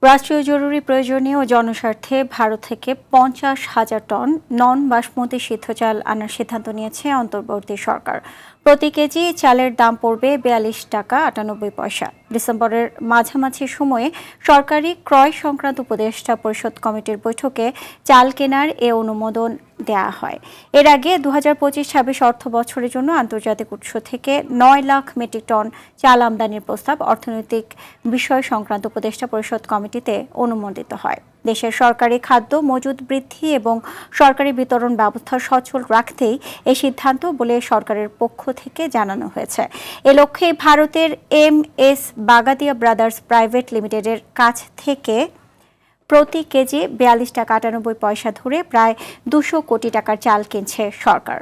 রাষ্ট্রীয় জরুরি প্রয়োজনীয় ও জনস্বার্থে ভারত থেকে 50,000 টন নন বাসমতি সিদ্ধ চাল আনার সিদ্ধান্ত নিয়েছে অন্তর্বর্তী সরকার। প্রতি কেজি চালের দাম পড়বে 42 টাকা 98 পয়সা। ডিসেম্বরের মাঝামাঝি সময়ে সরকারি ক্রয় সংক্রান্ত উপদেষ্টা পরিষদ কমিটির বৈঠকে চাল কেনার এ অনুমোদন দেয়া হয়। এর আগে 2025-26 অর্থ বছরের জন্য আন্তর্জাতিক উৎস থেকে 9 লাখ মেট্রিক টন চাল আমদানির প্রস্তাব অর্থনৈতিক বিষয় সংক্রান্ত উপদেষ্টা পরিষদ কমিটিতে অনুমোদিত হয়। দেশের সরকারি খাদ্য মজুদ বৃদ্ধি এবং সরকারি বিতরণ ব্যবস্থা সচল রাখতেই এই সিদ্ধান্ত বলে সরকারের পক্ষ থেকে জানানো হয়েছে। এ লক্ষ্যে ভারতের MS বাগাদিয়া ব্রাদার্স প্রাইভেট লিমিটেডের কাছ থেকে প্রতি কেজি 42 টাকা 98 পয়সা ধরে প্রায় 200 কোটি টাকার চাল কিনছে সরকার।